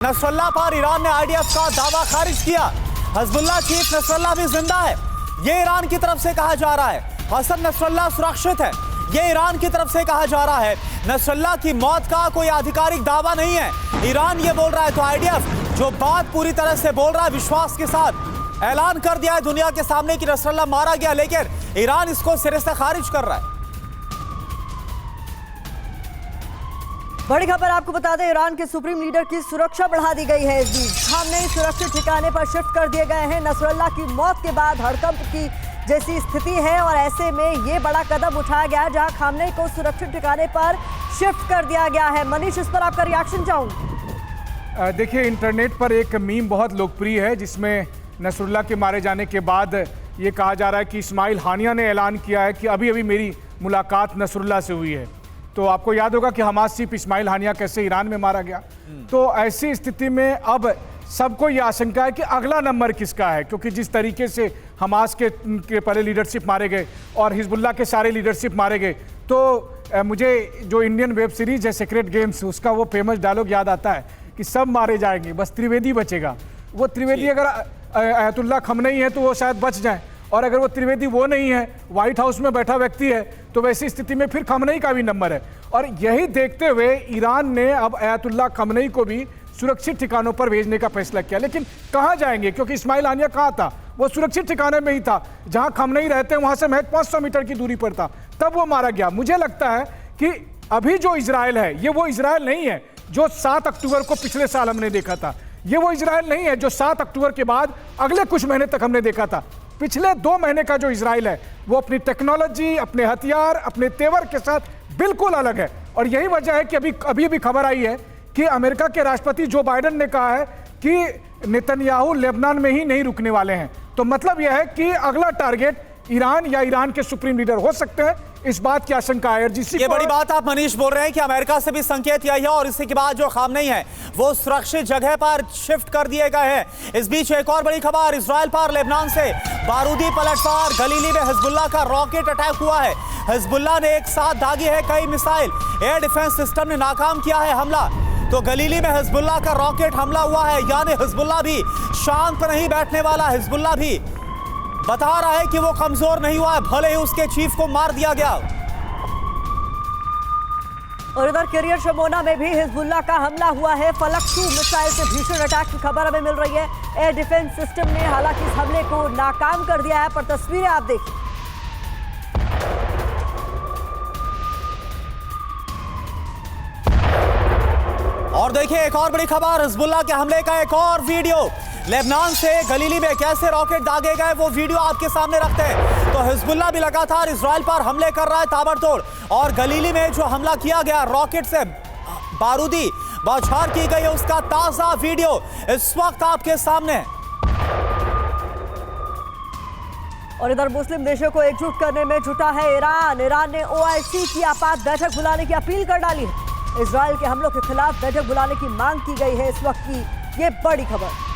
Nasrallah पर Iran ने IDF का दावा खारिज किया। हिजबुल्लाह चीफ नसरुल्लाह भी जिंदा है, ये ईरान की तरफ से कहा जा रहा है। हसन नसरुल्लाह सुरक्षित है, ये ईरान की तरफ से कहा जा रहा है। नसरुल्लाह की मौत का कोई आधिकारिक दावा नहीं है, ईरान ये बोल रहा है। तो आईडीएफ जो बात पूरी तरह से बोल रहा है, विश्वास के साथ ऐलान कर दिया है दुनिया के सामने कि नसरुल्लाह मारा गया, लेकिन ईरान इसको सिरे से खारिज कर रहा है। बड़ी खबर आपको बता दें, ईरान के सुप्रीम लीडर की सुरक्षा बढ़ा दी गई है। इस बीच खामनेई सुरक्षित ठिकाने पर शिफ्ट कर दिए गए हैं। नसरुल्लाह की मौत के बाद हड़कंप की जैसी स्थिति है और ऐसे में ये बड़ा कदम उठाया गया है जहां खामनेई को सुरक्षित ठिकाने पर शिफ्ट कर दिया गया है। मनीष, इस पर आपका रिएक्शन चाहूंगा। देखिए, इंटरनेट पर एक मीम बहुत लोकप्रिय है जिसमें नसरुल्लाह के मारे जाने के बाद ये कहा जा रहा है कि इस्माइल हानिया ने ऐलान किया है कि अभी अभी मेरी मुलाकात नसरुल्लाह से हुई है। तो आपको याद होगा कि हमास चीफ इस्माइल हानिया कैसे ईरान में मारा गया। तो ऐसी स्थिति में अब सबको ये आशंका है कि अगला नंबर किसका है, क्योंकि जिस तरीके से हमास के पहले लीडरशिप मारे गए और हिजबुल्लाह के सारे लीडरशिप मारे गए, तो मुझे जो इंडियन वेब सीरीज है सीक्रेट गेम्स, उसका वो फेमस डायलॉग याद आता है कि सब मारे जाएंगे, बस त्रिवेदी बचेगा। वो त्रिवेदी अगर अयतुल्लाह खमनेई है तो वो शायद बच जाए, और अगर वो त्रिवेदी वो नहीं है, व्हाइट हाउस में बैठा व्यक्ति है, तो वैसी स्थिति में फिर खमनेई का भी नंबर है। और यही देखते हुए ईरान ने अब अयतुल्लाह खमनेई को भी सुरक्षित ठिकानों पर भेजने का फैसला किया। लेकिन कहाँ जाएंगे, क्योंकि इस्माइल हानिया कहाँ था, वो सुरक्षित ठिकाने में ही था जहाँ खमनेई रहते हैं, वहाँ से महज 500 मीटर की दूरी पर था, तब वो मारा गया। मुझे लगता है कि अभी जो इजराइल है, ये वो इजराइल नहीं है जो 7 अक्टूबर को पिछले साल हमने देखा था। ये वो इजराइल नहीं है जो 7 अक्टूबर के बाद अगले कुछ महीने तक हमने देखा था। पिछले 2 महीने का जो इजराइल है वो अपनी टेक्नोलॉजी, अपने हथियार, अपने तेवर के साथ बिल्कुल अलग है। और यही वजह है कि अभी खबर आई है कि अमेरिका के राष्ट्रपति जो बाइडेन ने कहा है कि नेतन्याहू लेबनान में ही नहीं रुकने वाले हैं। तो मतलब यह है कि अगला टारगेट ईरान या ईरान के सुप्रीम लीडर हो सकते हैं, इस बात की आशंका है। ये बड़ी बात आप मनीष बोल रहे हैं कि अमेरिका से भी संकेत यही है, और इसी के बाद जो खामनेई है वो सुरक्षित जगह पर शिफ्ट कर दिए गए हैं। इस बीच एक और बड़ी खबर, इजराइल पर लेबनान से बारूदी पलटवार, गलीली में हिजबुल्लाह का रॉकेट अटैक हुआ है। हिजबुल्लाह ने एक साथ दागी है कई मिसाइल, एयर डिफेंस सिस्टम ने नाकाम किया है हमला। तो गलीली में हिजबुल्लाह का रॉकेट हमला हुआ है, यानी हिजबुल्लाह भी शांत नहीं बैठने वाला। हिजबुल्लाह भी बता रहा है कि वो कमजोर नहीं हुआ है, भले ही उसके चीफ को मार दिया गया। और इधर करियर शमोना में भी हिजबुल्लाह का हमला हुआ है। फलक 2 मिसाइल से भीषण अटैक की खबर हमें मिल रही है। एयर डिफेंस सिस्टम ने हालांकि इस हमले को नाकाम कर दिया है, पर तस्वीरें आप देखिए। और देखिए एक और बड़ी खबर, हिजबुल्लाह के हमले का एक और वीडियो। लेबनान से गलीली में कैसे रॉकेट दागे गए वो वीडियो आपके सामने रखते हैं। तो हिजबुल्लाह भी लगातार इजराइल पर हमले कर रहा है ताबड़तोड़, और गलीली में जो हमला किया गया रॉकेट से बारूदी बौछार की गई है, उसका ताजा वीडियो इस वक्त आपके सामने है। और इधर मुस्लिम देशों को एकजुट करने में जुटा है ईरान। ईरान ने OIC की आपात बैठक बुलाने की अपील कर डाली है। इजराइल के हमलों के खिलाफ बैठक बुलाने की मांग की गई है। इस वक्त की ये बड़ी खबर।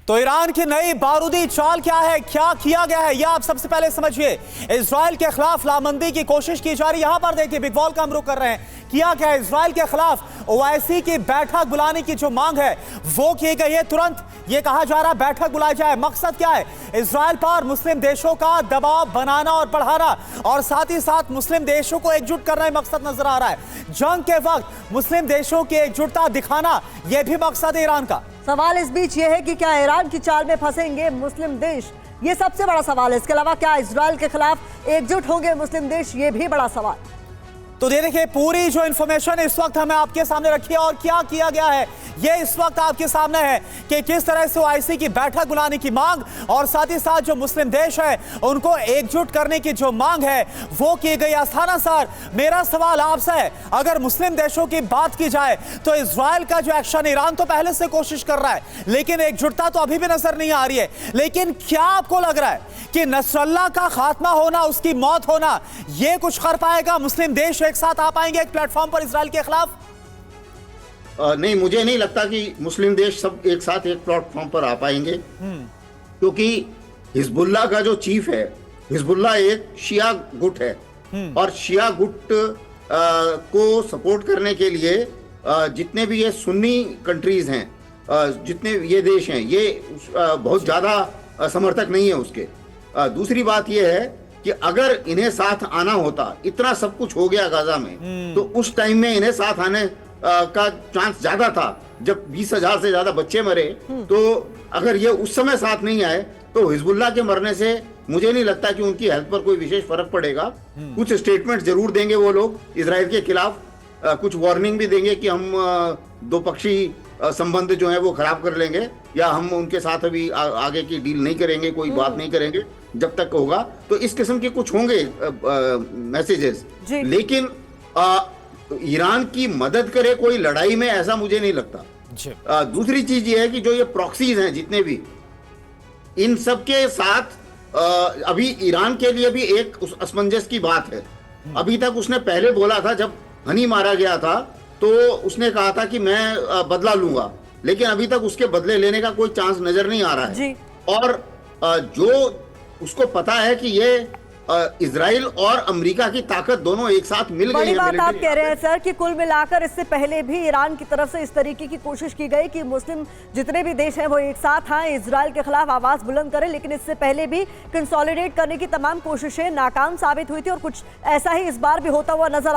तो ईरान की नई बारूदी चाल क्या है, क्या किया गया है, यह आप सबसे पहले समझिए। इजराइल के खिलाफ लामबंदी की कोशिश की जा रही है। यहां पर देखिए बिग वॉल का हम रुख कर रहे हैं। किया क्या है, इजराइल के खिलाफ OIC की बैठक बुलाने की जो मांग है वो की गई है। तुरंत ये कहा जा रहा है बैठक बुलाई जाए। मकसद क्या है, इजराइल पर मुस्लिम देशों का दबाव बनाना और बढ़ाना, और साथ ही साथ मुस्लिम देशों को एकजुट करना ही मकसद नजर आ रहा है। जंग के वक्त मुस्लिम देशों की एकजुटता दिखाना यह भी मकसद है ईरान का। सवाल इस बीच ये है कि क्या ईरान की चाल में फंसेंगे मुस्लिम देश, ये सबसे बड़ा सवाल है। इसके अलावा क्या इजराइल के खिलाफ एकजुट होंगे मुस्लिम देश, ये भी बड़ा सवाल। तो ये देखिए पूरी जो इंफॉर्मेशन इस वक्त हमें आपके सामने रखी है और क्या किया गया है ये इस वक्त आपके सामने है कि किस तरह से OIC की बैठक बुलाने की मांग, और साथ ही साथ जो मुस्लिम देश है उनको एकजुट करने की जो मांग है वो की गई। आस्थाना सर, मेरा सवाल आपसे है, अगर मुस्लिम देशों की बात की जाए तो इजराइल का जो एक्शन, ईरान तो पहले से कोशिश कर रहा है लेकिन एकजुटता तो अभी भी नजर नहीं आ रही है, लेकिन क्या आपको लग रहा है कि नसरुल्लाह का खात्मा होना, उसकी मौत होना, ये कुछ कर पाएगा? मुस्लिम देश एक साथ आ पाएंगे एक प्लेटफॉर्म पर इजराइल के खिलाफ? नहीं, मुझे नहीं लगता कि मुस्लिम देश सब एक साथ एक प्लेटफॉर्म पर आ पाएंगे, क्योंकि हिजबुल्लाह का जो चीफ है, हिजबुल्लाह एक शिया गुट है, और शिया गुट को सपोर्ट करने के लिए जितने भी ये सुन्नी कंट्रीज हैं, जितने ये देश हैं, ये बहुत ज़्यादा समर्थक नहीं है उसके। दूसरी बात ये है कि अगर इन्हें साथ आना होता, इतना सब कुछ हो गया गाजा में, तो उस टाइम में इन्हें साथ आने का चांस ज्यादा था। जब 20,000 से ज्यादा बच्चे मरे, तो अगर ये उस समय साथ नहीं आए तो हिजबुल्लाह के मरने से मुझे नहीं लगता कि उनकी हेल्थ पर कोई विशेष फर्क पड़ेगा। कुछ स्टेटमेंट जरूर देंगे वो लोग इजराइल के खिलाफ, कुछ वार्निंग भी देंगे कि हम दो पक्षी संबंध जो है वो खराब कर लेंगे, या हम उनके साथ अभी आगे की डील नहीं करेंगे, कोई बात नहीं करेंगे जब तक होगा। तो इस किस्म के कुछ होंगे मैसेजेस, लेकिन ईरान की मदद करे कोई लड़ाई में, ऐसा मुझे नहीं लगता। दूसरी चीज ये है कि जो ये प्रॉक्सीज हैं जितने भी, इन सब के साथ अभी ईरान के लिए भी एक असमंजस की बात है। अभी तक उसने पहले बोला था, जब हनी मारा गया था तो उसने कहा था कि मैं बदला लूंगा, लेकिन अभी तक उसके बदले लेने का कोई चांस नजर नहीं आ रहा है। और जो उसको पता है कि ये इजराइल और अमेरिका की ताकत दोनों एक साथ मिल गई है। बड़ी बात आप कह रहे हैं सर कि कुल मिलाकर इससे पहले भी ईरान की तरफ से इस तरीके की कोशिश की गई कि मुस्लिम जितने भी देश हैं वो एक साथ आए, इजराइल के खिलाफ आवाज बुलंद करें, लेकिन इससे पहले भी कंसोलिडेट करने की तमाम कोशिशें नाकाम साबित हुई थी और कुछ ऐसा ही इस बार भी होता हुआ नजर आ रहा है।